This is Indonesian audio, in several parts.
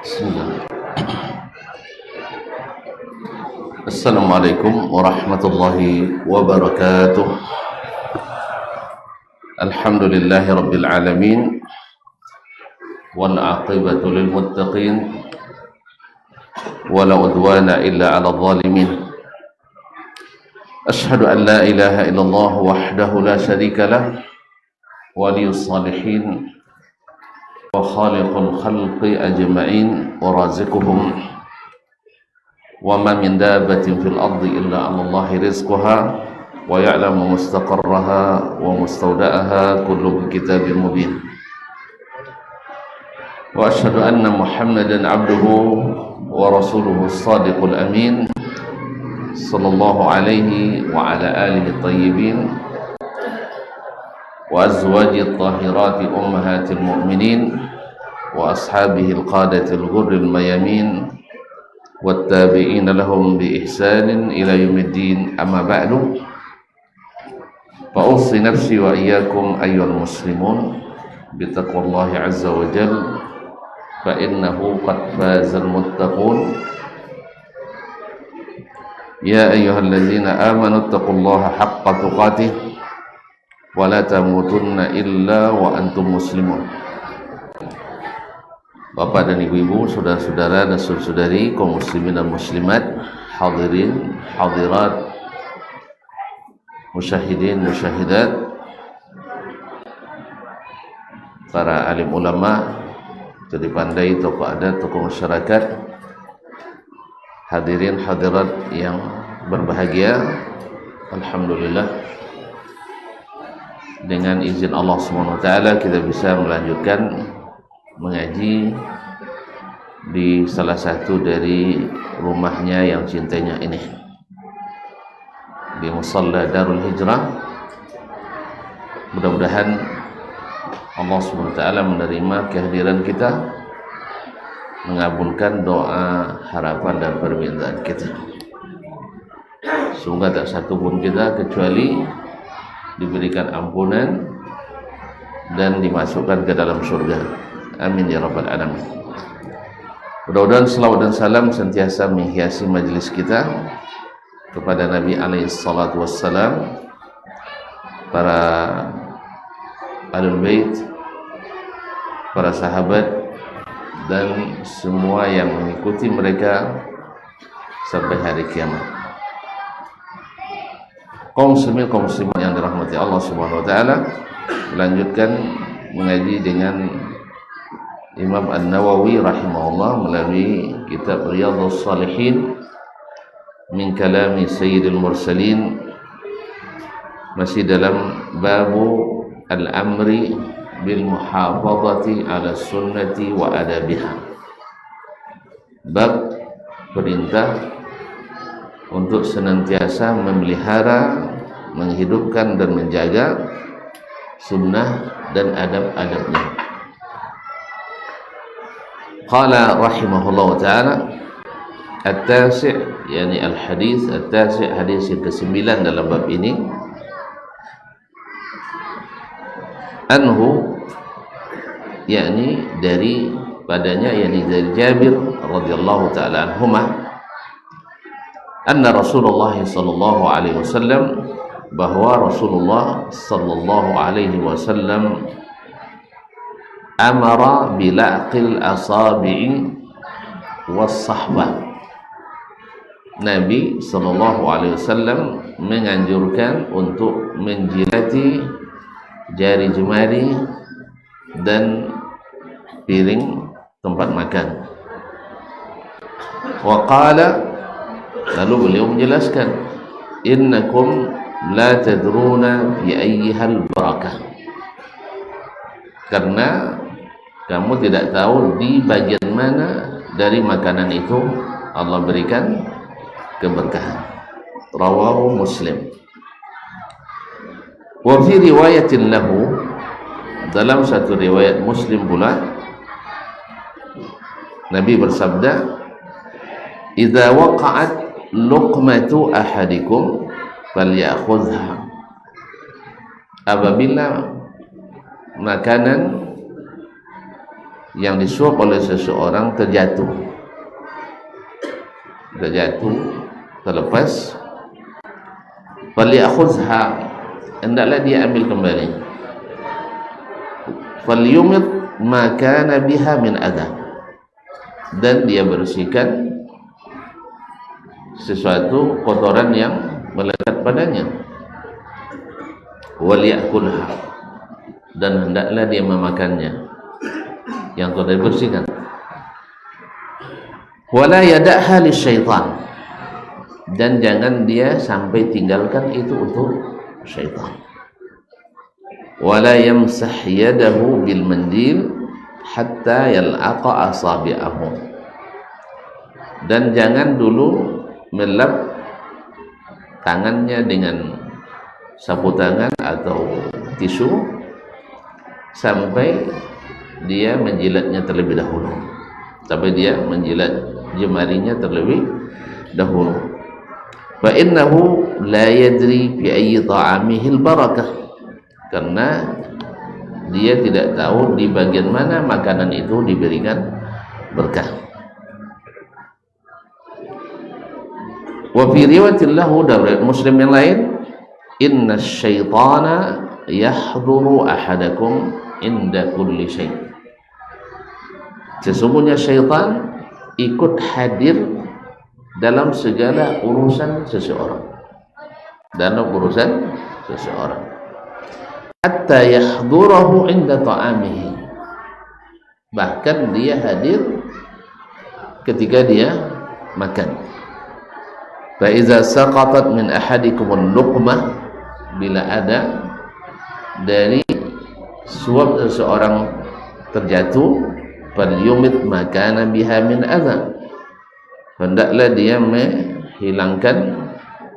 Bismillah. Assalamualaikum warahmatullahi wabarakatuh. Alhamdulillahi rabbil alamin, wal aqibatu lil muttaqin, wala udwana illa 'alal zalimin. Ashhadu an la ilaha illallah wahdahu la syarika lah, waliyus salihin wa khaliqul khalqi ajma'in wa raziquhum, wa ma min dabbatin fil ardi illa 'ala Allahi rizquha wa ya'lamu mustaqarraha wa mustawda'aha kullu bi kitabin mubin. Wa asyhadu anna Muhammadan 'abduhu wa rasuluhu as-sadiqul amin, sallallahu alaihi wa ala alihi at-tayyibin wa azwajit tahirati ummahatil mu'minin wa ashabihil qadatil ghurril mayamin wattabi'ina lahum bi ihsanin ila yaumiddin. Amma ba'du, fa usi nafsi wa iyyakum ayyuhal muslimun bi taqwallahi azza wa jalla, fa innahu qad fazal muttaqun. Ya ayyuhalladzina amanu taqullaha haqqa tuqatih wa la tamutunna illa wa antum muslimun. Bapak dan ibu-ibu, saudara-saudara dan saudari, kaum muslimin dan muslimat, hadirin, hadirat, musyahidin, musyahidat, para alim ulama, jadi pandai, tokoh adat, tokoh masyarakat, hadirin, hadirat yang berbahagia. Alhamdulillah, dengan izin Allah SWT kita bisa melanjutkan mengaji di salah satu dari rumahnya yang cintanya ini, di Musalla Darul Hijrah. Mudah-mudahan Allah SWT menerima kehadiran kita, mengabulkan doa, harapan dan permintaan kita. Semoga tak satu pun kita kecuali diberikan ampunan dan dimasukkan ke dalam surga. Amin ya rabbal alamin. Mudah-mudahan selawat dan salam sentiasa menghiasi majlis kita kepada Nabi alaihi salatu wassalam, para ahlul bait, para sahabat, dan semua yang mengikuti mereka sampai hari kiamat. Kaum muslimin, kaum muslimat yang dirahmati Allah Subhanahu wa taala, melanjutkan mengaji dengan Imam An-Nawawi rahimahullah melalui kitab Riyadhus Shalihin min kalami Sayyidil Mursalin, masih dalam babu al-amri bil muhafazati ala sunnati wa adabiha, bab perintah untuk senantiasa memelihara, menghidupkan dan menjaga sunnah dan adab-adabnya. Qala rahimahullah ta'ala at-tasi', yani al-hadis at-tasi', hadis yang ke-9 dalam bab ini. Anhu, yakni dari padanya, yakni dari Jabir radhiyallahu ta'ala anhumah, anna Rasulullah sallallahu alaihi wasallam, bahwa Rasulullah sallallahu alaihi wasallam amara bilaqil asabi'i was-sahbah. Nabi sallallahu alaihi wasallam menganjurkan untuk menjilati jari jemari dan piring tempat makan. Wa qala, lalu beliau menjelaskan, innakum la tadruna fi ayyihal barakah, karena kamu tidak tahu di bagian mana dari makanan itu Allah berikan keberkahan. Rawahu Muslim. Wa fi riwayatin lahu, dalam satu riwayat Muslim pula Nabi bersabda, "Idza waqa'at luqmatu ahadikum falyakhudhha." Apabila makanan yang disuap oleh seseorang terjatuh, terlepas, falyakhudhha, hendaklah dia ambil kembali. Falyumit ma kana biha min adha, dan dia bersihkan sesuatu kotoran yang melekat padanya. Waliyakulha, dan hendaklah dia memakannya yang telah dibersihkan. Wala yada'ha lisyaitan, dan jangan dia sampai tinggalkan itu untuk syaitan. Wala yamsah yadahu bil mandil hatta yal'aqa asabi'ahu, dan jangan dulu melap tangannya dengan sapu tangan atau tisu sampai dia menjilatnya terlebih dahulu, sampai dia menjilat jemarinya terlebih dahulu. Fa innahu la yadri fi ayyi ta'amihi al-barakah, karena dia tidak tahu di bagian mana makanan itu diberikan berkah. Wa fi riwayatin lahu, dari Muslim yang lain, inna syaitana yahduru ahadakum inda kulli syai', sesungguhnya syaitan ikut hadir dalam segala urusan seseorang, hatta yahdurahu inda ta'amihi, bahkan dia hadir ketika dia makan. Fa iza saqatat min ahadikum al-luqmah, bila ada dari suap seseorang terjatuh, falyumit ma kana biha min adha, hendaklah dia menghilangkan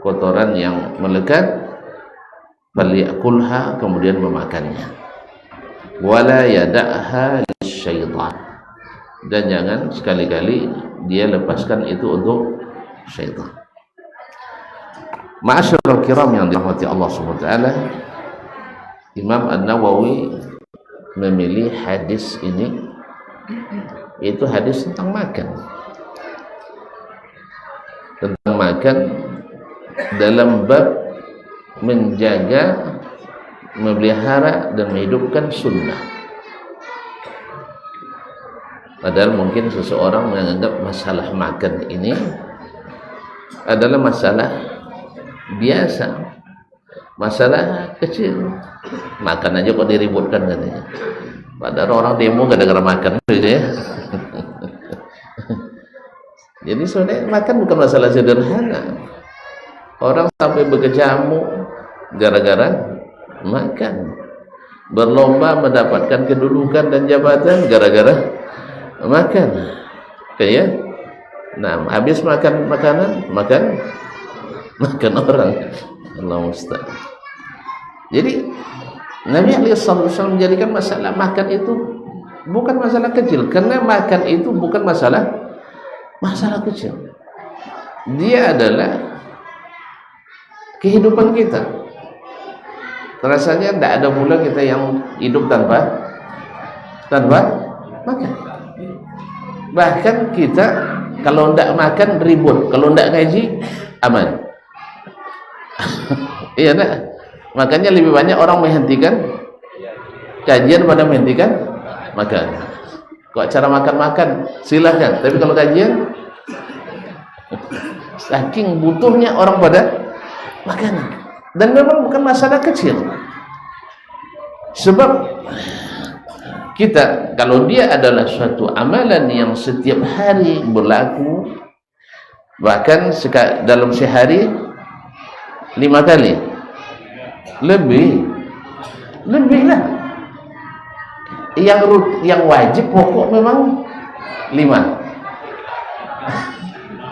kotoran yang melekat. Falyakulha, kemudian memakannya. Wala yada'ha lisyaitan, dan jangan sekali-kali dia lepaskan itu untuk syaitan. Ma'asyiral kiram yang dirahmati Allah Subhanahu wa taala, Imam An-Nawawi memilih hadis ini, itu hadis tentang makan. Tentang makan dalam bab menjaga, memelihara dan menghidupkan sunnah. Padahal mungkin seseorang menganggap masalah makan ini adalah masalah biasa, masalah kecil. Makan aja kok diributkan katanya. Padahal orang demo gara-gara makan gitu ya. Jadi sebenarnya makan bukan masalah sederhana. Orang sampai berkecamuk gara-gara makan, berlomba mendapatkan kedudukan dan jabatan gara-gara makan. Kayak, nah, habis makan makanan, makan orang. Allah musta'an. Jadi Nabi SAW menjadikan masalah makan itu bukan masalah kecil, karena makan itu bukan masalah kecil. Dia adalah kehidupan kita. Rasanya tidak ada pula kita yang hidup tanpa makan. Bahkan kita kalau tidak makan ribut, kalau tidak ngaji aman. Iya tak? Makanya lebih banyak orang menghentikan kajian pada menghentikan makan. Kok cara makan silahkan, tapi kalau kajian, saking butuhnya orang pada makanan. Dan memang bukan masalah kecil. Sebab kita, kalau dia adalah suatu amalan yang setiap hari berlaku, bahkan dalam sehari 5 kali, lebih lah. Yang wajib pokok memang 5.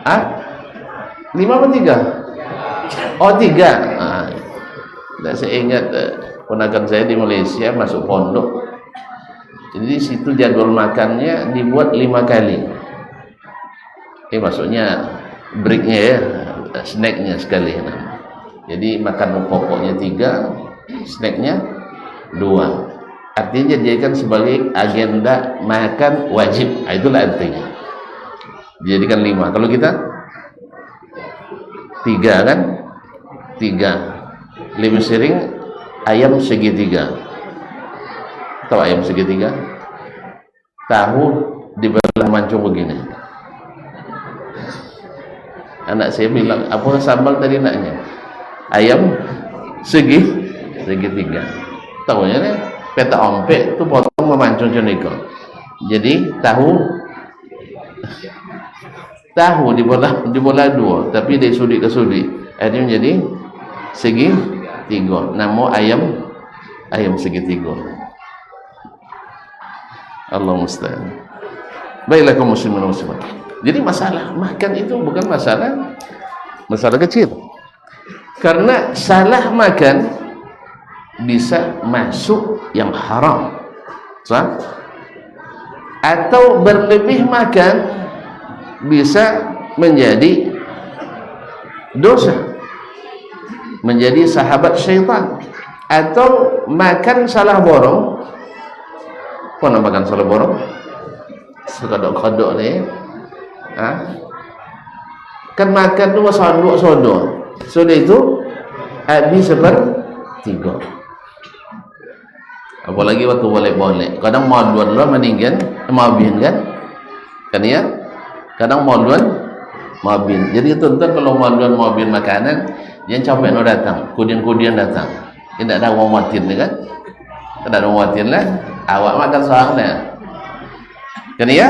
Ah, 5 apa 3? Oh 3. Nah, saya ingat ponakan saya di Malaysia masuk pondok. Jadi situ jadwal makannya dibuat 5 kali. Maksudnya breaknya ya, snacknya sekali. Jadi makan pokoknya 3, snacknya 2. Artinya dijadikan sebagai agenda makan wajib. Itulah artinya. Dijadikan 5. Kalau kita 3 kan? 3. Lebih sering ayam segitiga. Tahu ayam segitiga? Tahu dibelah mancung begini. Anak saya bilang, apa sambal tadi naknya? Ayam segitiga. Tahunya nih, peta ompek itu potong memancung ceniko. Jadi tahu dibelah 2, tapi dari sudi ke sudi. Akhirnya menjadi segitiga. Nama ayam segitiga. Allah musta'an. Baiklah kaum muslimin dan muslimat. Jadi masalah makan itu bukan masalah kecil. Karena salah makan bisa masuk yang haram. Sah? Atau berlebih makan bisa menjadi dosa, menjadi sahabat syaitan. Atau makan salah borong. Apa nak makan salah borong? Sekodok-kodok ni. Kan makan tu sodok. Sudah itu habis 1/3. Apalagi waktu boleh-boleh. Kadang maluan lah meninggal, mabin kan? Kan ya? Kadang maluan, mabin. Jadi tuan-tuan kalau maluan mabin makanan, jangan capek nak datang, kudian-kudian datang. Tidak ada orang matin kan? Tidak ada orang matin lah. Awak makan seorang dah. Kan ya?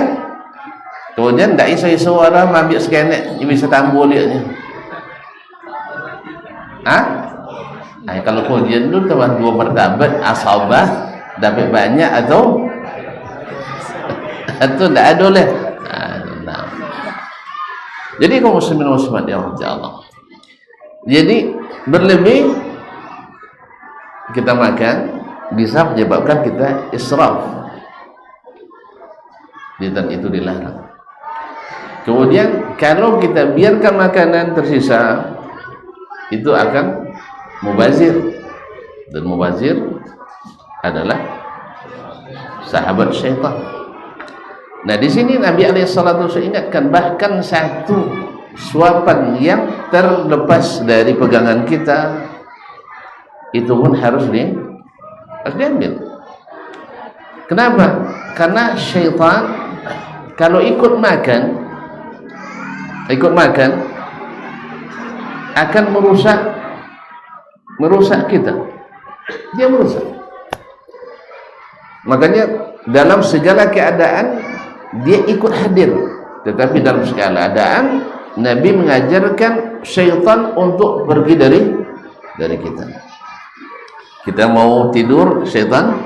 Kemudian tak isu-isu orang ambil skenet, dia bisa tambah dia. Kalau kudian tu tambah 2 martabat asabah dapat banyak atau tak ada lah. Jadi kaum muslimin dan muslimat ya Allah. Jadi berlebih kita makan bisa menyebabkan kita israf. Dan itu dilarang. Kemudian kalau kita biarkan makanan tersisa, itu akan mubazir, dan mubazir adalah sahabat syaitan. Nah di sini Nabi SAW ingatkan, bahkan satu suapan yang terlepas dari pegangan kita itu pun harus diambil. Kenapa? Karena syaitan kalau ikut makan akan merusak kita. Dia merusak. Makanya dalam segala keadaan dia ikut hadir. Tetapi dalam segala keadaan Nabi mengajarkan syaitan untuk pergi dari kita. Kita mau tidur, syaitan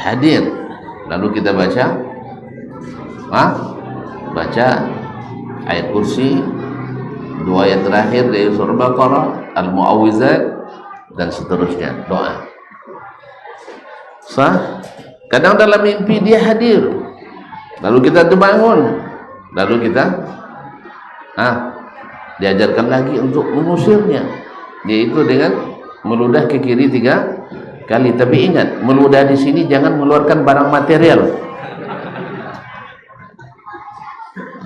hadir. Lalu kita baca ayat kursi, 2 ayat terakhir dari surah Baqarah, Al-Mu'awwizat, dan seterusnya, doa. Sah? Kadang dalam mimpi dia hadir, lalu kita terbangun, lalu kita diajarkan lagi untuk mengusirnya, yaitu dengan meludah ke kiri 3 kali. Tapi ingat, meludah di sini jangan mengeluarkan barang material.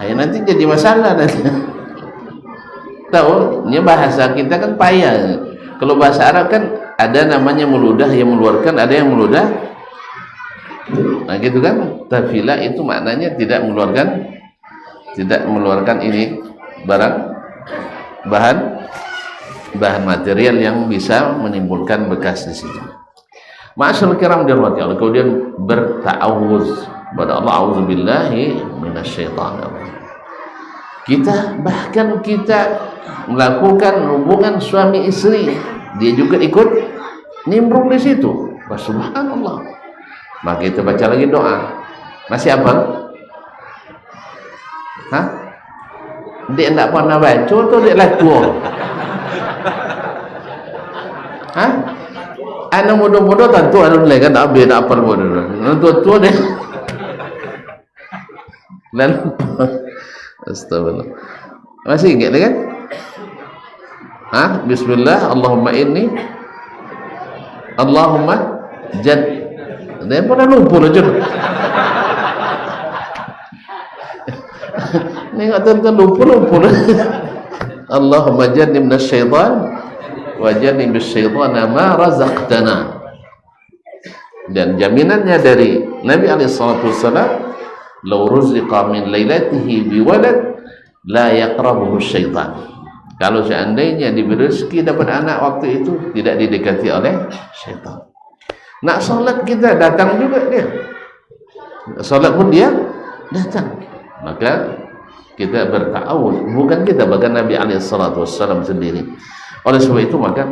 Nanti jadi masalah nanti. Tahu, ini bahasa kita kan payah. Kalau bahasa Arab kan ada namanya meludah yang mengeluarkan, ada yang meludah. Nah gitu kan. Tafilah itu maknanya tidak mengeluarkan ini bahan material yang bisa menimbulkan bekas di situ. Ma'asyarul kiram dirahmati Allah. Kemudian berta'awuz kepada Allah, auzubillahi minasyaitonir rajim. Kita melakukan hubungan suami istri, dia juga ikut nimbrung di situ. Subhanallah. Maka kita baca lagi doa. Masih apa? Dia nak pernah baca tu dia laku. Hah? Anak muda-muda tentu anak mulai kan tak habis nak apa muda. Tua-tua dia. Lalu astagfirullah. Masih ingat kan? Bismillah, Allahumma inni Allahumma jad. Dia pun dah lupa lah je. Nengok tuan-tuan lupa lah. Allahumma jannibna syaitan wa jannibis syaitana ma razaqtana. Dan jaminannya dari Nabi SAW, law ruziqa min lailatihi biwalad la yaqrabuhu syaitan. Kalau seandainya diberi rezeki dapat anak waktu itu, tidak didekati oleh syaitan. Nak solat kita datang juga dia. Solat pun dia datang. Maka kita berta'awud, bukan kita, bahkan Nabi SAW sendiri. Oleh sebab itu maka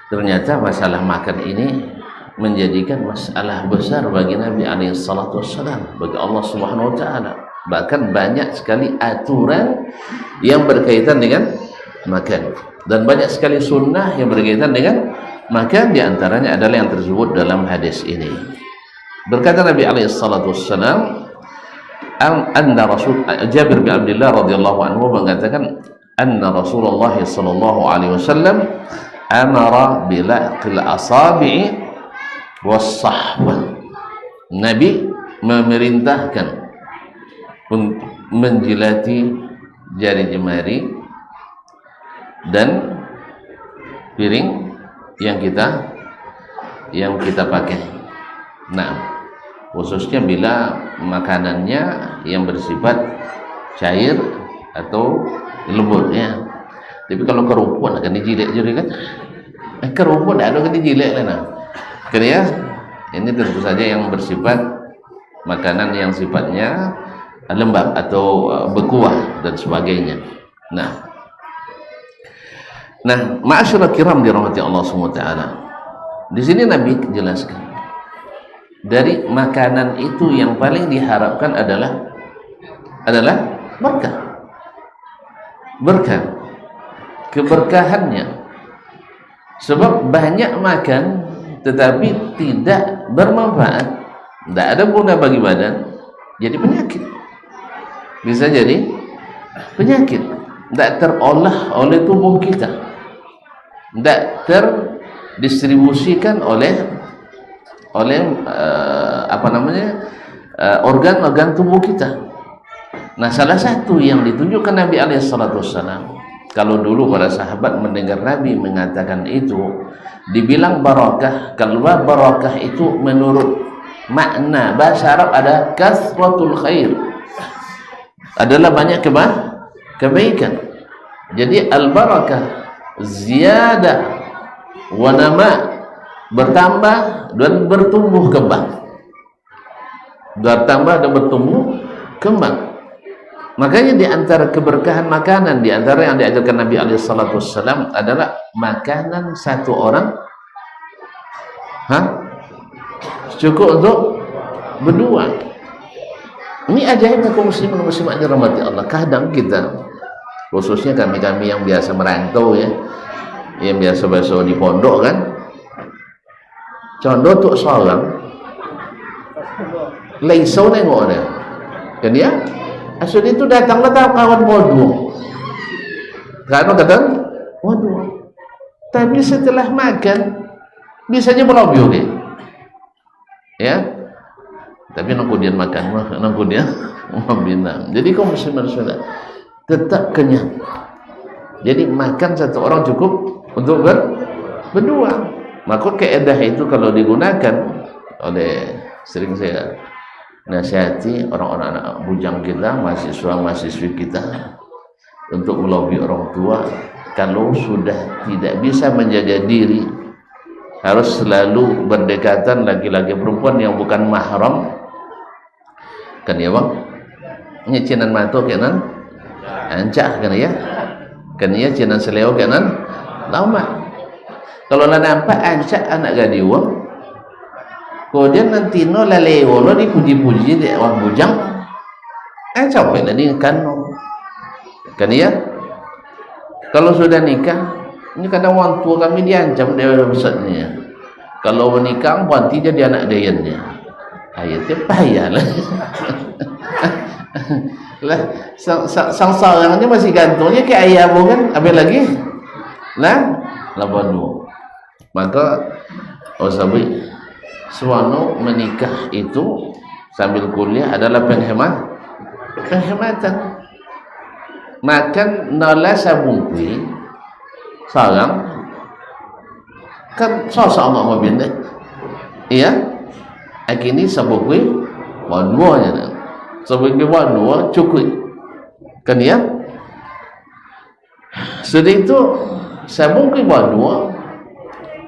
ternyata masalah makan ini menjadikan masalah besar bagi Nabi SAW, bagi Allah Subhanahu Wa Taala. Bahkan banyak sekali aturan yang berkaitan dengan makan, dan banyak sekali sunnah yang berkaitan dengan makan. Di antaranya adalah yang tersebut dalam hadis ini. Berkata Nabi SAW, anna Rasul Jabir bin Abdullah radhiyallahu anhu mengatakan, anna Rasulullah sallallahu alaihi wasallam amara bilaqil asabi'i was-sahbah. Nabi memerintahkan untuk menjilati jari jemari dan piring yang kita pakai. Nah, khususnya bila makanannya yang bersifat cair atau lembut ya. Tapi kalau kerupuk akan dijilek juga kan? Kerupuk tak ada akan dijilek lah. Kan ya? Ini tentu saja yang bersifat makanan yang sifatnya lembab atau berkuah dan sebagainya. Nah, ma'asyiral kiram dirahmati Allah SWT. Di sini Nabi jelaskan, dari makanan itu yang paling diharapkan adalah berkah, keberkahannya. Sebab banyak makan tetapi tidak bermanfaat, tidak ada guna bagi badan, jadi penyakit. Bisa jadi penyakit, tidak terolah oleh tubuh kita, tidak terdistribusikan oleh organ-organ tubuh kita. Nah, salah satu yang ditunjukkan Nabi SAW, kalau dulu para sahabat mendengar Nabi mengatakan itu, dibilang barakah. Kalau barakah itu menurut makna bahasa Arab ada kasratul khair, adalah banyak kebaikan. Jadi al-barakah ziyadah wa nama, bertambah dan bertumbuh kembang. Bertambah dan bertumbuh kembang. Makanya di antara keberkahan makanan, di antara yang diajarkan Nabi SAW adalah makanan satu orang cukup untuk berdua. Ini ajaibnya kaum muslimin muslimat dirahmati Allah. Kadang kita, khususnya kami-kami yang biasa merantau ya, yang biasa-biasa di pondok kan, contoh tuk seorang leisau nengok dia kan dia asal itu datanglah tahu kawan bodoh karena kadang bodoh, tapi setelah makan biasanya melobio dia ya, tapi kemudian makan kemudian membina. Jadi kaum muslimin sudah tetap kenyang. Jadi makan satu orang cukup untuk berdua. Maka kaedah itu kalau digunakan oleh, sering saya nasihati orang-orang anak bujang kita, mahasiswa-mahasiswi kita, untuk melobi orang tua, kalau sudah tidak bisa menjaga diri, harus selalu berdekatan laki-laki perempuan yang bukan mahram, kan ya bang, nyecinan matu kanan ancak kan ya, kan ya cinan seleo kanan lama. Kalau lah nampak ancak anak gadiwang, kemudian nanti no laleo lo dipuji-puji di awak bujang, capek lah di kano, kan ya. Kalau sudah nikah, ini kadang orang tua kami diancam dia besarnya. Kalau menikah, nanti jadi anak dayannya. Ayatnya payah lah. Lah, sang sarangnya masih gantungnya ke ayah bukan? Apa lagi? Lah, labanu. Maka, sahabat, suami menikah itu sambil kuliah adalah penghematan. Makan nala sabungkui sarang kan sosok amak mobil deh, iya. Akini sabungkui wanuanya, sabungkui wanua cukup, kan ya. Sudah itu sabungkui wanua.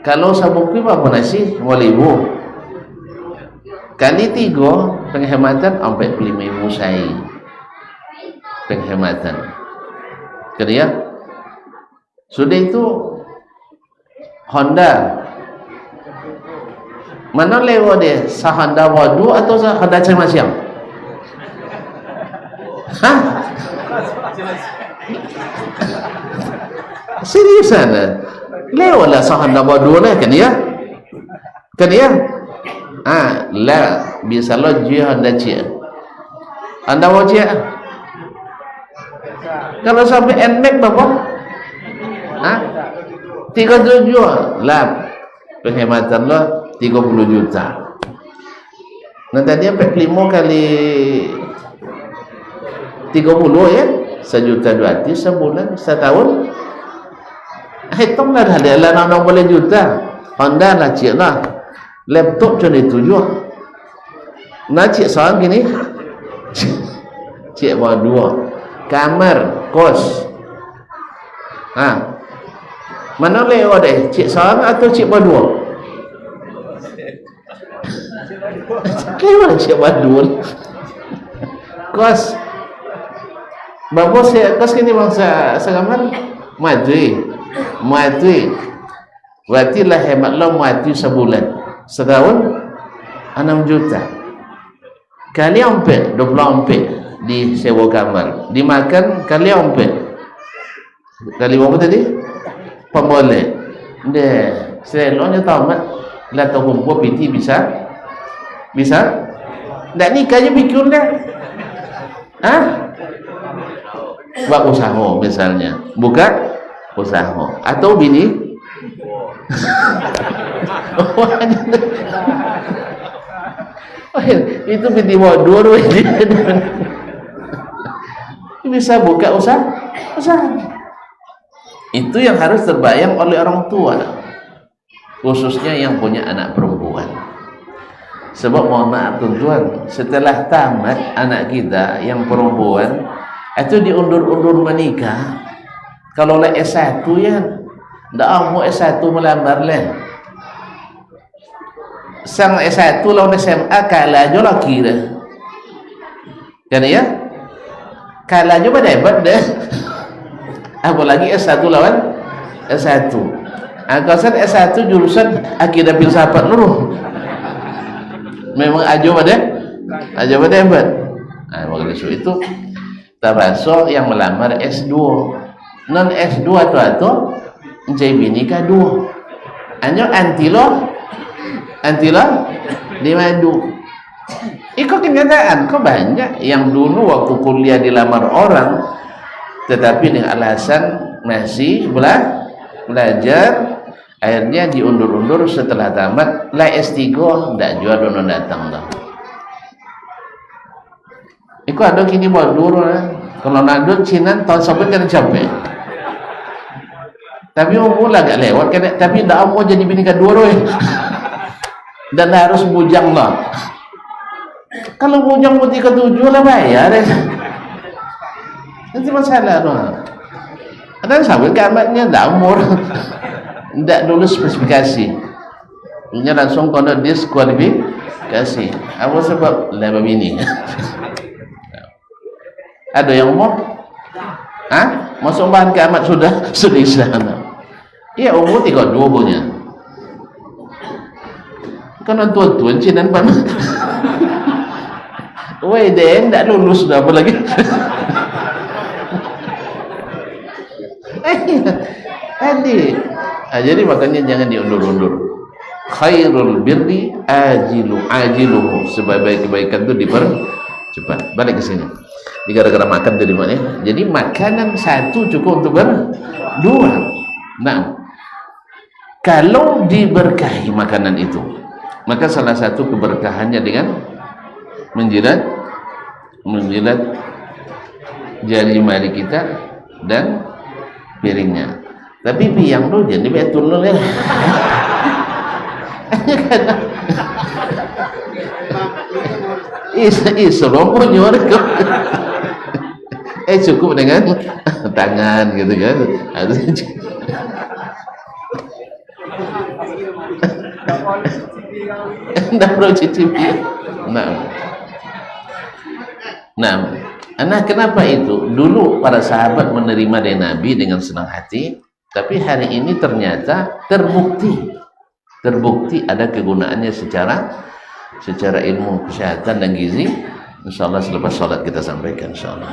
Kalau sabungkui apa nasi walibu. Kali 3 penghematan 45.000 sai penghematan. Kerja sudah itu Honda mana lewat dia, Honda wadu atau Honda macam? Hah? Seriusan lewatlah Honda wadu lah kan ya? Kan ya? Lah bisa lo jual Honda cia. Anda mau cia? Kalau sampai NMAX berapa? 37 lah penghematan lo 30 juta. Nah tadi 45 kali 30 ya, 1.200.000 sebulan, setahun. Hitunglah dah dia lah 60 juta. Honda lah cik lah. Laptop macam itu juga. Nah cik seorang gini. Cik bawa 2 kamar kos. Mana lewat deh, cik seorang atau cik bawa 2? Lewat cik bawa 2 kos. Bapa saya kos kini bangsa sekamar madri. Berarti lah hemat lo madri sebulan, setahun 6 juta. Kali 4 24 di sewa kamar, dimakan kali 4 kali berapa tadi? Pemboleh deh seleloknya tamat lah tahu kumpul piti bisa tak nikah je pikir dah buat usaha misalnya, buka usaha atau bini itu bini bodoh bisa buka usaha. Itu yang harus terbayang oleh orang tua, khususnya yang punya anak perempuan. Sebab mohon maaf tuan-tuan, setelah tamat anak kita yang perempuan itu diundur-undur menikah. Kalau lah S1 ya, ndak mau S1 melamar lah. Sang S1 lawan SMA kalah aja laki dah. Kan ya? Kalah aja pada hebat dah. Apalagi S1 lawan S1. Angkatan S1 jurusan akidah filsafat dulu. Memang aja pada hebat. Maka itu termasuk yang melamar S2. Non S2 atau mencari bini kedua. Anjo antilo di madu. Ikut kenyataan, kok banyak yang dulu waktu kuliah dilamar orang tetapi dengan alasan masih belajar, akhirnya diundur-undur. Setelah tamat lah S3 tidak jual dono datang dah. Iku ada kini bodoh lah. Kalau nadut Cina tahun sampai kan capek. Tapi umur lah gak lewat kan, tapi tidak mau jadi bini kedua roy. Dan harus bujang lah. Kalau bujang putih ke-7 lah bayar deh. Nanti masalah tu. Ada sampai kamatnya dah umur, tidak lulus spesifikasi, punya langsung kena diskualifikasi. Apa sebab? Lama bini. Ada yang mau? Masuk bahan kiamat sudah Islam. Iya umur 32 punya. Kan tuan-tuan Cina pan. Weh deh, tidak lulus sudah apa lagi? Tadi. Jadi makanya jangan diundur-undur. Khairul birri ajiluhu. Sebaik-baik kebaikan itu dipercepat. Balik ke sini. Ini gara-gara makan tadi mana? Jadi makanan satu cukup untuk berdua. Nah, kalau diberkahi makanan itu, maka salah satu keberkahannya dengan menjilat jari mari kita dan piringnya. Tapi piang tu jadi betul tu ya. Serombo nyorek. Cukup dengan tangan gitu kan. Dah perlu cicipi. Nah, kenapa itu? Dulu para sahabat menerima dari Nabi dengan senang hati, tapi hari ini ternyata terbukti ada kegunaannya secara ilmu kesehatan dan gizi. Insyaallah selepas sholat kita sampaikan insyaallah.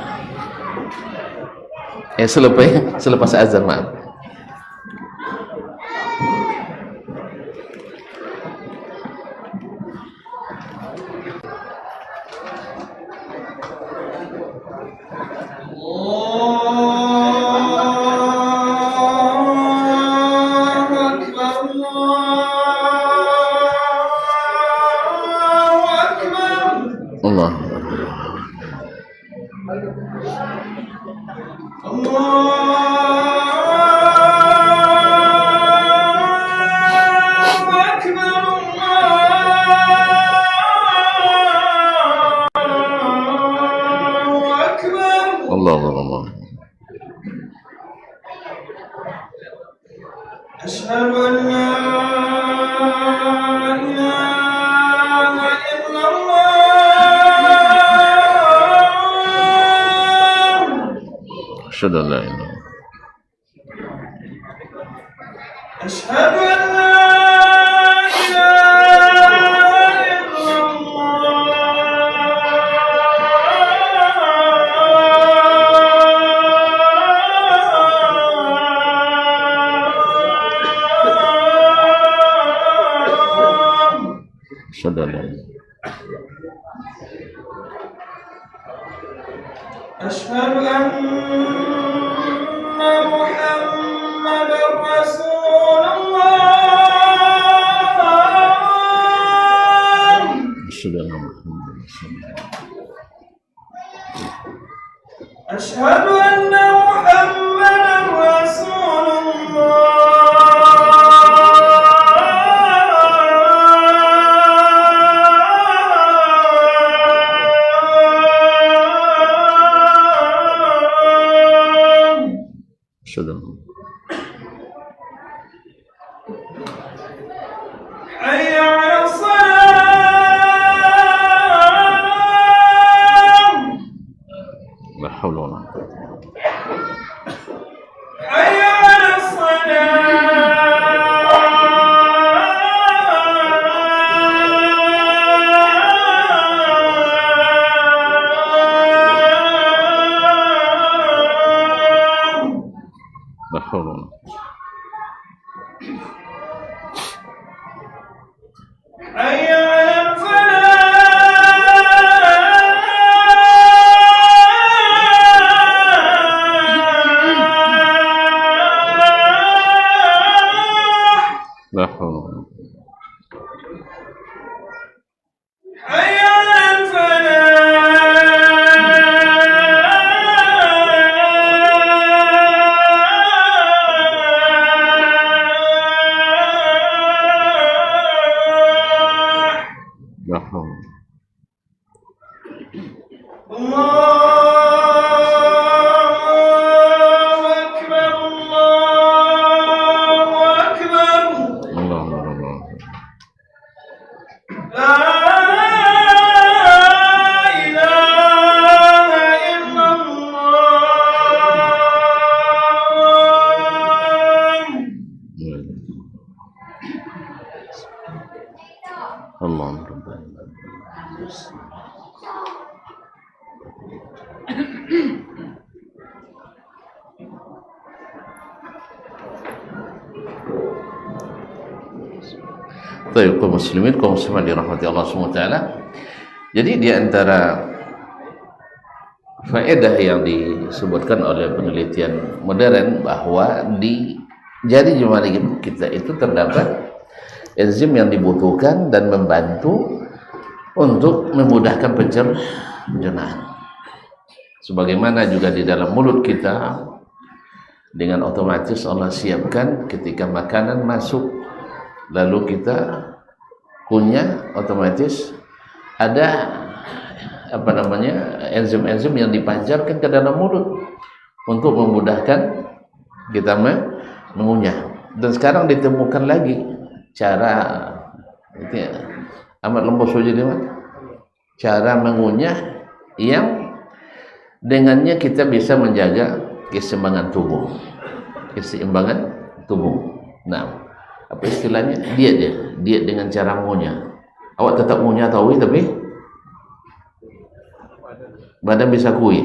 Selepas azan, maaf. Allah. Allah. Asyhadu an la ilaha illallah. Asyhadu an la ilaha. Asyhadu an la أشهد أن محمد رسول الله. أشهد أن محمد رسول الله. أشهد أن محمد رسول الله. حي على الصلاة. لا حول ولا قوة. حي على الصلاة. لا حول ولا قوة. حي على الفلاح. لا حول ولا قوة. حي على الفلاح. Baik, kaum muslimin, kaum muslimat dirahmati Allah SWT. Jadi di antara faedah yang disebutkan oleh penelitian modern bahwa di jari jemari kita itu terdapat enzim yang dibutuhkan dan membantu untuk memudahkan pencernaan. Sebagaimana juga di dalam mulut kita dengan otomatis Allah siapkan ketika makanan masuk lalu kita kunyah, otomatis ada enzim-enzim yang dipancarkan ke dalam mulut untuk memudahkan kita mengunyah. Dan sekarang ditemukan lagi cara itu ya, amat lembut saja dia, cara mengunyah yang dengannya kita bisa menjaga keseimbangan tubuh. Nah, apa istilahnya? Diet dengan cara mengunyah. Awak tetap mengunyah tahu tapi badan bisa kui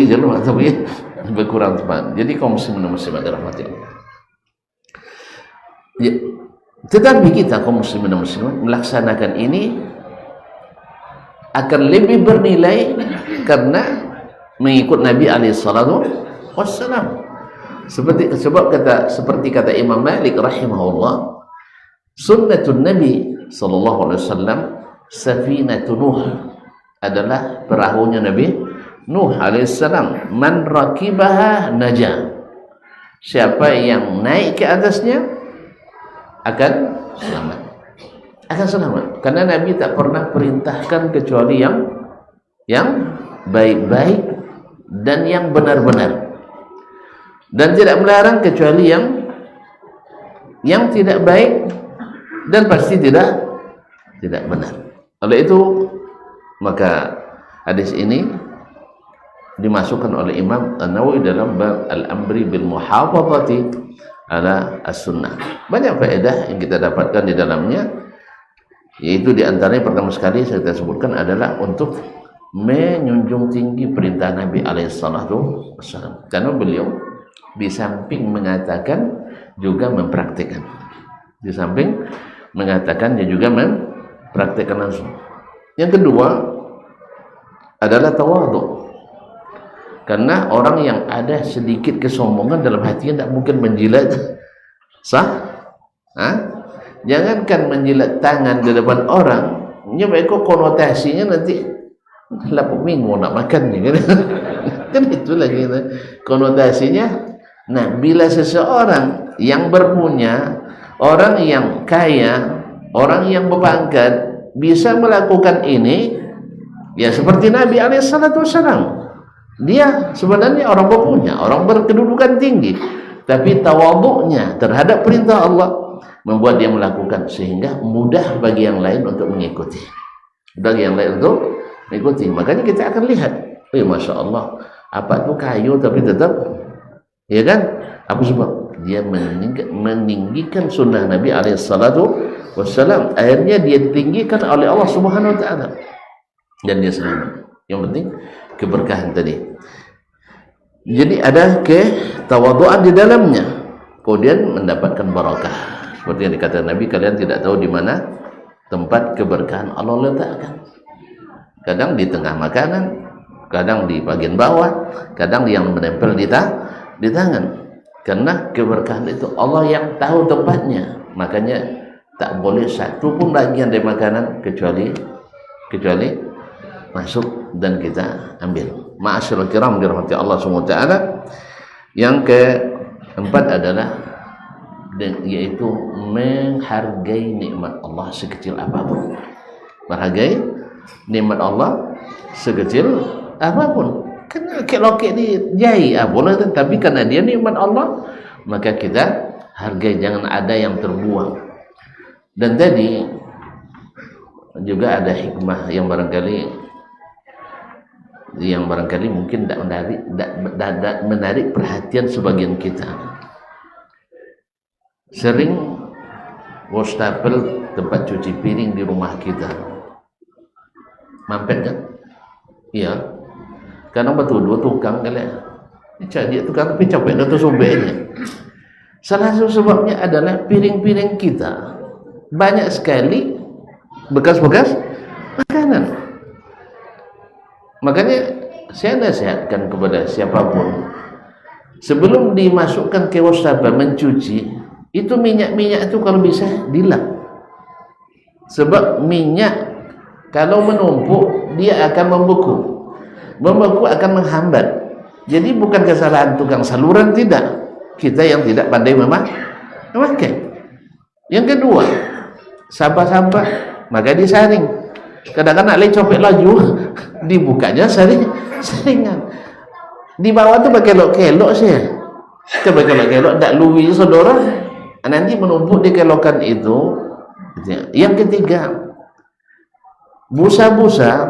je loh, tapi berkurang cepat. Jadi kaum muslimin muslimat dirahmati Allah. Ya, tetapi kita kaum muslimin dan muslimat melaksanakan ini akan lebih bernilai karena mengikut Nabi alaihi salatu wassalam. Seperti kata Imam Malik rahimahullah, sunnatun Nabi sallallahu alaihi wasallam safinatun Nuh, adalah perahunya Nabi Nuh alaihi salam. Man rakibaha naja, siapa yang naik ke atasnya akan selamat, karena Nabi tak pernah perintahkan kecuali yang baik-baik dan yang benar-benar, dan tidak melarang kecuali yang tidak baik dan pasti tidak benar. Oleh itu maka hadis ini dimasukkan oleh Imam An-Nawawi dalam bab al-amri bil muhafazati ala as-sunnah. Banyak faedah yang kita dapatkan di dalamnya, yaitu di antaranya pertama sekali saya sebutkan adalah untuk menjunjung tinggi perintah Nabi alaihi salatu wasallam, karena beliau di samping mengatakan juga mempraktikkan. Di samping mengatakan dia juga mempraktikkan langsung. Yang kedua adalah tawadhu. Karena orang yang ada sedikit kesombongan dalam hatinya tidak mungkin menjilat jangankan menjilat tangan di depan orang, kok konotasinya nanti lapuk minggu nak makan nih kan itu lagi konotasinya. Nah, bila seseorang yang berpunya, orang yang kaya, orang yang berpangkat bisa melakukan ini, ya seperti Nabi alaihi salatu wasallam. Dia sebenarnya orang berpunya, orang berkedudukan tinggi, tapi tawadhu'nya terhadap perintah Allah membuat dia melakukan, sehingga mudah bagi yang lain untuk mengikuti. Makanya kita akan lihat, masya Allah, apa itu kayu tapi tetap, ya kan? Apa sebab? Dia meninggikan sunnah Nabi alaihi salatu wassalam. Akhirnya dia ditinggikan oleh Allah Subhanahu wa taala dan dia selamat. Yang penting keberkahan tadi. Jadi ada ketawaduan di dalamnya, kemudian mendapatkan barakah. Seperti yang dikatakan Nabi, kalian tidak tahu di mana tempat keberkahan Allah letakkan. Kadang di tengah makanan, kadang di bagian bawah, kadang yang menempel di tangan. Karena keberkahan itu Allah yang tahu tempatnya. Makanya tak boleh satu pun bagian dari makanan kecuali masuk dan kita ambil. Ma'asyiral kiram dirahmati Allah SWT. Yang keempat adalah yaitu menghargai nikmat Allah sekecil apapun. Menghargai nikmat Allah sekecil apapun. Karena kelokek ni jahit boleh, tapi karena dia nikmat Allah maka kita hargai, jangan ada yang terbuang. Dan tadi juga ada hikmah yang barangkali mungkin tidak menarik perhatian sebagian kita. Sering wastafel tempat cuci piring di rumah kita, mampet kan? Iya. Karena betul dua tukang kali. Dia tukang tapi capek atau sobeknya. Salah satu sebabnya adalah piring-piring kita banyak sekali bekas-bekas makanan. Makanya saya nasihatkan kepada siapapun, sebelum dimasukkan ke wastafel mencuci, itu minyak-minyak itu kalau bisa dilap. Sebab minyak kalau menumpuk dia akan membeku. Membeku akan menghambat. Jadi bukan kesalahan tukang saluran, tidak. Kita yang tidak pandai memakai. Yang kedua, sampah-sampah maka disaring. Kadang-kadang nak copet laju, dibukanya saringan. Di bawah tu pakai kelok-kelok saya. Coba kelok-kelok tak luwi saudara. Nanti menumpuk di kelokan itu. Yang ketiga, busa-busa,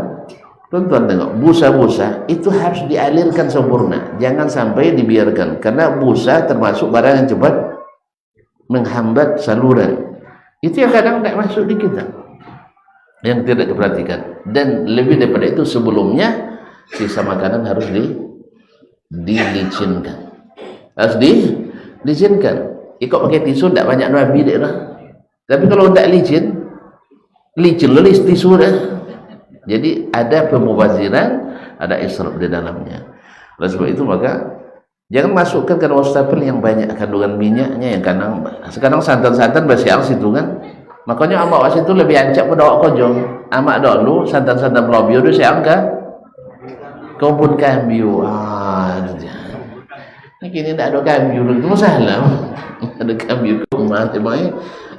tuan-tuan tengok, busa-busa itu harus dialirkan sempurna, jangan sampai dibiarkan, karena busa termasuk barang yang cepat menghambat saluran. Itu yang kadang tidak masuk di kita, yang tidak diperhatikan. Dan lebih daripada itu, sebelumnya sisa makanan harus dilicinkan, harus dilicinkan. Ikut pakai tisu tidak banyak nabi dek lah. Tapi kalau tidak licin lelis tisu dah. Jadi ada pemubaziran, ada israf di dalamnya. Oleh sebab itu maka jangan masukkan ke wastafel yang banyak kandungan minyaknya, yang sekarang santan-santan bersiang situ kan. Makanya amak was itu lebih ancap pada awak kojong. Amak dulu santan-santan pelobio itu saya angkat kebun kambiu. Ini kini tidak ada kambiu, itu masalah. Ada kambiu ke rumah temanya.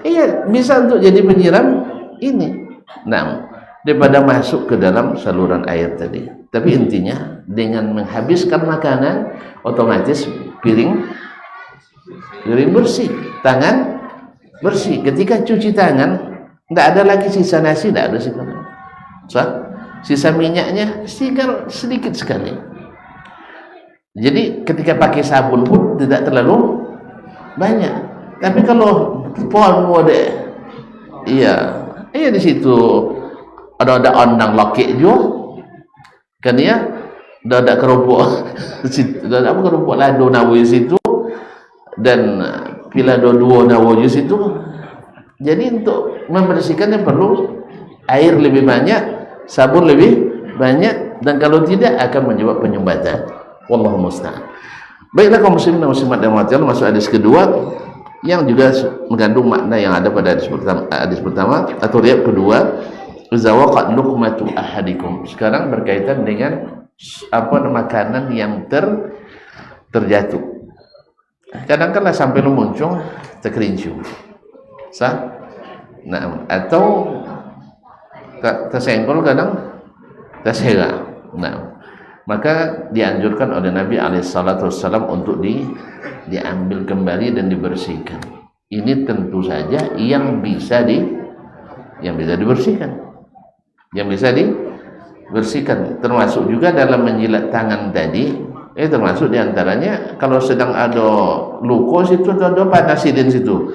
Iya, bisa untuk jadi penyiram ini. Nah, daripada masuk ke dalam saluran air tadi. Tapi intinya dengan menghabiskan makanan, otomatis piring bersih, tangan bersih. Ketika cuci tangan, tidak ada lagi sisa nasi, tidak ada sisa minyaknya sedikit sekali. Jadi ketika pakai sabun pun tidak terlalu banyak. Tapi kalau pohon mode, iya di situ ada ondang lokek juga, kan ya, ada kerupuk, ada apa kerupuk lado nawi situ, dan pila dua nawi situ. Jadi untuk membersihkannya perlu air lebih banyak, sabun lebih banyak, dan kalau tidak akan menyebabkan penyumbatan. Wallahu musta'an. Baiklah kaum muslimin dan muslimat dan Allah, masuk hadis kedua yang juga mengandung makna yang ada pada hadis pertama atau riwayat kedua, zawaqat luqmatu ahadikum. Sekarang berkaitan dengan makanan yang terjatuh. Kadang-kadang sampai muncul terkerincu. Nah, atau tersenggol, kadang terseret. Nah, maka dianjurkan oleh Nabi SAW untuk diambil kembali dan dibersihkan. Ini tentu saja yang bisa dibersihkan, termasuk juga dalam menjilat tangan tadi. Termasuk diantaranya kalau sedang ada luka situ atau ada penicillin situ,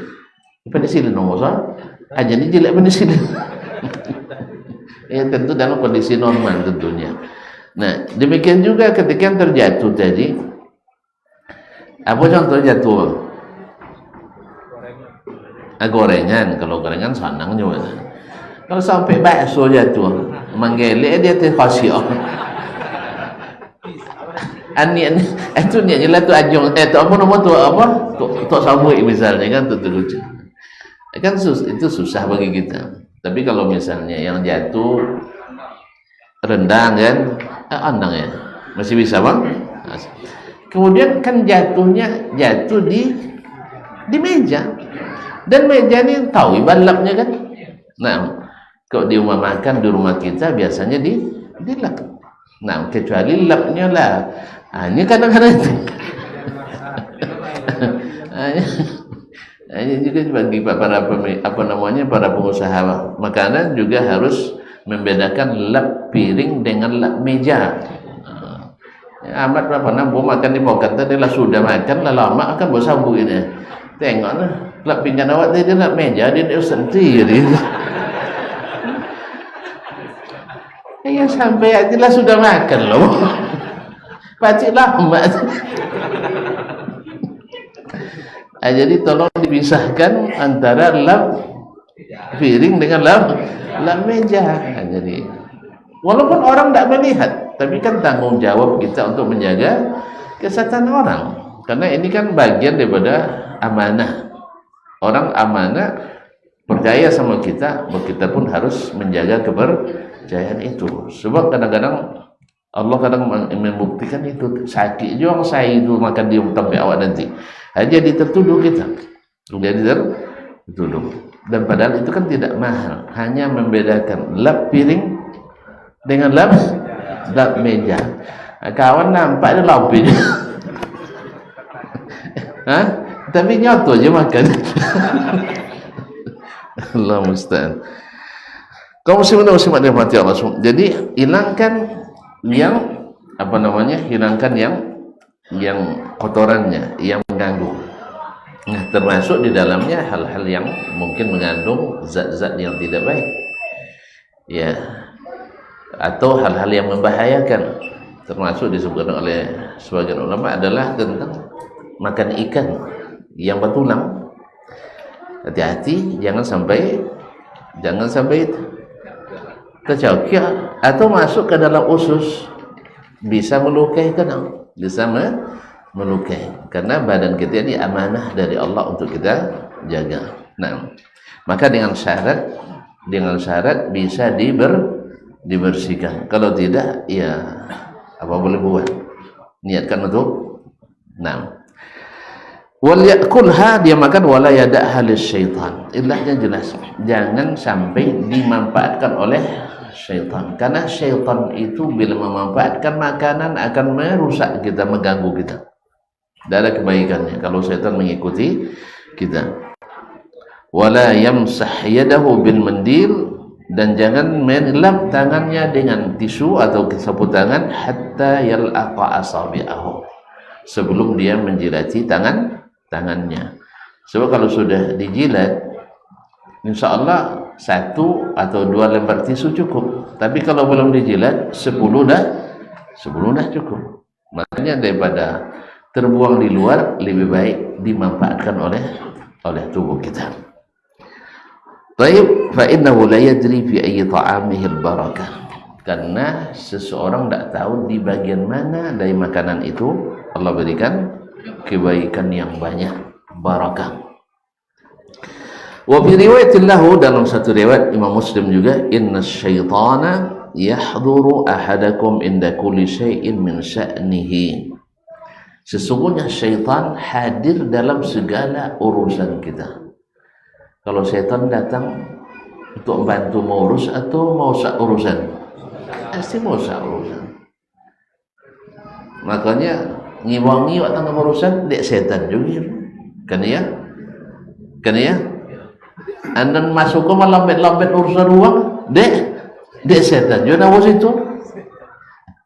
penicillin aja ni jilat penicillin. Tentu dalam kondisi normal tentunya. Nah, demikian juga ketika yang terjatuh tadi. Apa contoh jatuh? Gorengan. Kalau gorengan senang juga. Kalau sampai bakso jatuh, menggelek dia terkhasyah. Ani itu ni jelas tu ajung. Tu apa nama tu apa? Tok sabui misalnya kan, tu lucu. Kan itu susah bagi kita. Tapi kalau misalnya yang jatuh rendang kan, andang ya, masih bisa bang. Kemudian kan jatuh di meja, dan meja ini tahu balapnya kan. Nah, kalau di rumah makan di rumah kita biasanya di lap. Nah, kecuali lapnya lah. Ini kadang-kadang ini juga bagi para pengusaha makanan juga harus membedakan lap piring dengan lap meja. Amat berapa nampu makan di pokat tadi lah, sudah makan lah lama akan bersambung ini. Tengok lah lap pinggan awak tadi lap meja dia sendiri. Ya sampai aja lah sudah makan loh. Pacik lama. Jadi tolong dipisahkan antara lap piring dengan lap meja. Jadi walaupun orang tidak melihat, tapi kan tanggung jawab kita untuk menjaga kesehatan orang, karena ini kan bagian daripada amanah. Orang amanah percaya sama kita, kita pun harus menjaga kepercayaan itu. Sebab kadang-kadang Allah kadang membuktikan itu. Sakit juga saya itu makan di tempat awak nanti, jadi tertuduh kita, jadi tertuduh. Dan padahal itu kan tidak mahal, hanya membedakan lap piring dengan lap meja. Kawan nampak dia lapis tapi nyoto aja makan. Allah musta'an. Kaum muslimin dan muslimat dirahmati Allah semua. Jadi hilangkan yang hilangkan yang kotorannya, yang mengganggu. Nah, termasuk di dalamnya hal-hal yang mungkin mengandung zat-zat yang tidak baik, ya, atau hal-hal yang membahayakan. Termasuk disebutkan oleh sebagian ulama adalah tentang makan ikan yang bertulang. Hati-hati, jangan sampai tercakir atau masuk ke dalam usus, bisa melukai melukai, karena badan kita ini amanah dari Allah untuk kita jaga. Nah, maka dengan syarat bisa dibersihkan. Kalau tidak, ya apa boleh buat, niatkan untuk wal yakulha, dia makan, wala yada'ha lisyaitan. Ilahnya jelas, jangan sampai dimanfaatkan oleh syaitan, karena syaitan itu bila memanfaatkan makanan akan merusak kita, mengganggu kita. Tidak ada kebaikannya kalau syaitan mengikuti kita. Wala yamsah yadahu bil mandil, dan jangan melap tangannya dengan tisu atau sapu tangan, hatta yal'aqa asabi'ahu, sebelum dia menjilati tangannya. Sebab kalau sudah dijilat, insyaallah 1 atau 2 lembar tisu cukup. Tapi kalau belum dijilat, 10 dah cukup. Makanya daripada terbuang di luar, lebih baik dimanfaatkan oleh tubuh kita. Baik, fa innahu la yadri fi ayyi ta'amihi al-barakah. Karena seseorang tidak tahu di bagian mana dari makanan itu Allah berikan kebaikan yang banyak, barakah. Wa fi riwayatin lahu, dalam satu riwayat Imam Muslim juga, inna syaitana yahduru ahadakum inda kulli syai'in min sya'nihi. Sesungguhnya syaitan hadir dalam segala urusan kita. Kalau syaitan datang untuk membantu mengurus atau mau urusan, pasti mau urusan. Makanya ngiwangi waktu tengah urusan dek setan juga kan ya anda masuk ke lambat urusan uang dek setan juga nawas itu.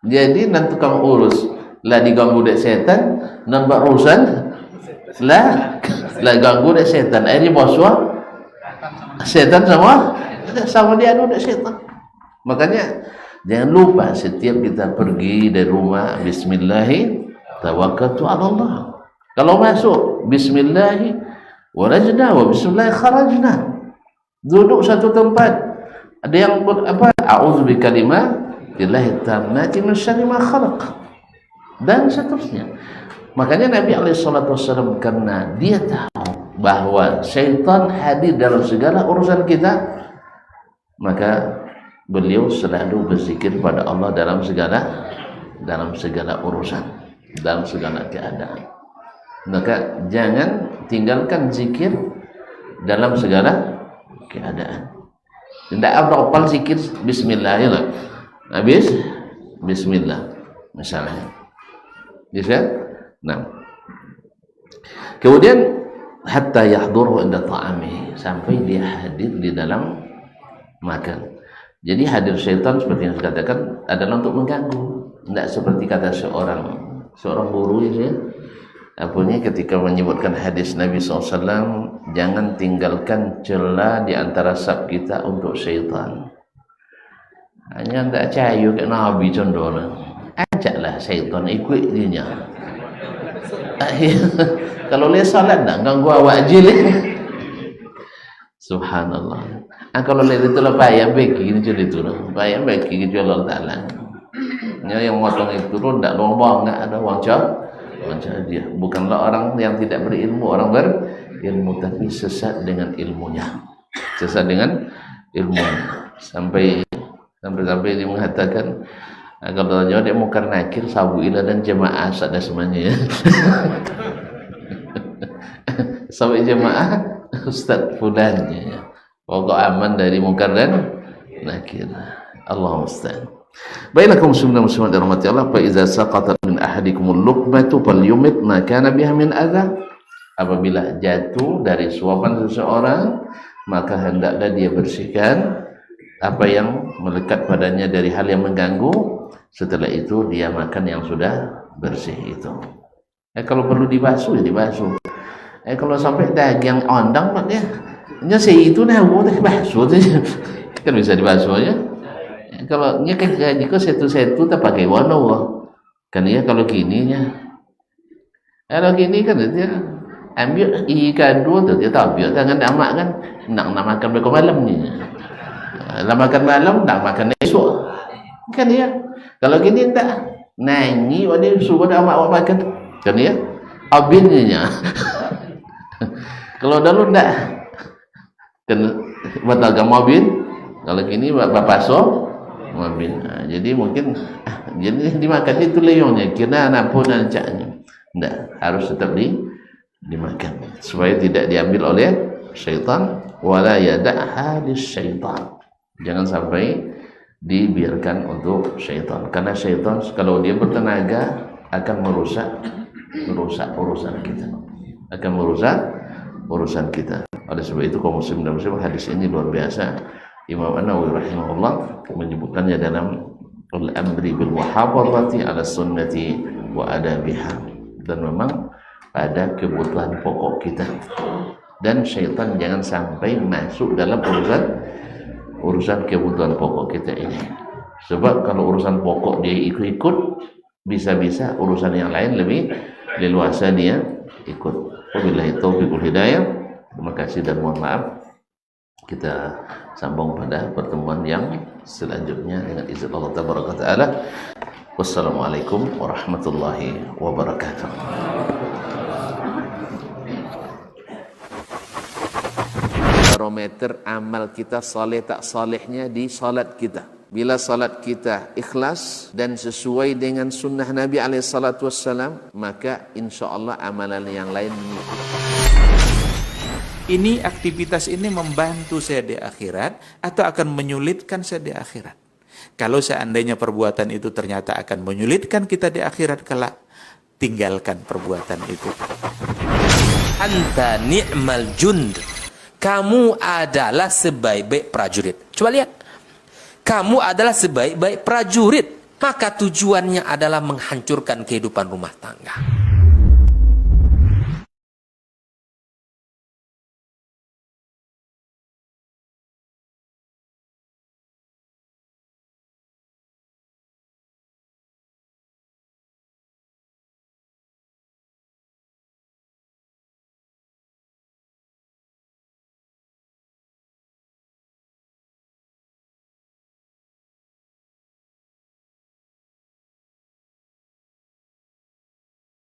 Jadi nanti kamu urus lah diganggu dek setan, nampak urusan lah ganggu dek setan, ini boswa setan sama dia dek setan. Makanya jangan lupa setiap kita pergi dari rumah, bismillahi tawakkaltu 'ala Allah. Kalau masuk bismillah walajna wa bismillah kharajna. Duduk satu tempat, ada yang a'udzu bikalimatillahi tammati min syarri ma khalaq, dan seterusnya. Makanya Nabi SAW, karena dia tahu bahwa syaitan hadir dalam segala urusan kita, maka beliau selalu berzikir pada Allah dalam segala urusan, dalam segala keadaan. Maka jangan tinggalkan zikir dalam segala keadaan. Tidak ada opal zikir bismillah ya lah. Habis bismillah misalnya. Bisa? Nah. Kemudian hatta yahduru inda ta'ami, sampai dia hadir di dalam makan. Jadi hadir syaitan seperti yang saya katakan adalah untuk mengganggu. Tidak seperti kata seorang guru ya, ketika menyebutkan hadis Nabi SAW, jangan tinggalkan celah di antara saf kita untuk syaitan. Hanya tidak cahayu ke Nabi contohnya, ajaklah syaitan ikut dia. Kalau dia salat tak ganggu awak jil. Subhanallah. Kalau lihat itu lah payah bagi ini jadi itu lah. Payah bagi gitu Allah Taala. Yang motong itu lo tidak lombong, nggak ada uang dia. Bukanlah orang yang tidak berilmu, orang berilmu tapi sesat dengan ilmunya. Sesat dengan ilmu. Sampai dia mengatakan kalau dia mungkar nakir sabu ilah dan jemaah ada semuanya. Sampai jemaah Ustaz fulan ya. Pokok aman dari mungkar dan nakir. Allahu musta'an. Baiklah kaum muslimin dan muslimat dirahmati Allah, fa iza saqatat min ahadikumul luqmatu falyumit ma kana biha min adza. Apabila jatuh dari suapan seseorang, maka hendaklah dia bersihkan apa yang melekat padanya dari hal yang mengganggu. Setelah itu dia makan yang sudah bersih itu. Kalau perlu dibasuh ya dibasuh. Kalau sampai daging ondang maknya itu nah boleh basuh kan bisa dibasuh ya. Kalau nya kan jika setu tak pakai warna kan ya kalau gini ya. Kalau gini kan dia ambil ikan dua tu dia tak ambil tangan amak kan nak makan besok malam ni. Lah makan malam nak makan esok. Kan ya. Kalau gini tak nanyi dia suruh amak makan kan ya. Abinnya. Kalau dulu ndak kan batalkan mobil, kalau gini bapak so mobil. Nah, jadi mungkin jadi dimakan itu leongnya, kira anak pun ancaknya. Ndak, harus tetap dimakan supaya tidak diambil oleh syaitan. Wala yada'ha lisyaitan. Jangan sampai dibiarkan untuk syaitan, karena syaitan kalau dia bertenaga akan merusak urusan kita. Akan merusak urusan kita. Oleh sebab itu kaum muslim dan muslimat, hadis ini luar biasa. Imam An-Nawawi rahimahullah menyebutkannya dalam al-amri bil muhafazati ala sunnati wa adabiha, dan memang pada kebutuhan pokok kita, dan syaitan jangan sampai masuk dalam urusan kebutuhan pokok kita ini. Sebab kalau urusan pokok dia ikut-ikut, bisa-bisa urusan yang lain lebih leluasa dia ikut. Wabillahi taufiq wal hidayah. Terima kasih dan mohon maaf. Kita sambung pada pertemuan yang selanjutnya dengan izin Allah tabaraka taala. Wassalamualaikum warahmatullahi wabarakatuh. Barometer amal kita saleh tak salehnya di salat kita. Bila salat kita ikhlas dan sesuai dengan sunnah Nabi SAW, maka insya Allah amalan yang lain mengikuti. Ini aktivitas ini membantu saya di akhirat atau akan menyulitkan saya di akhirat? Kalau seandainya perbuatan itu ternyata akan menyulitkan kita di akhirat kelak, tinggalkan perbuatan itu. Anta ni'mal jund. Kamu adalah sebaik-baik prajurit. Coba lihat. Kamu adalah sebaik-baik prajurit, maka tujuannya adalah menghancurkan kehidupan rumah tangga.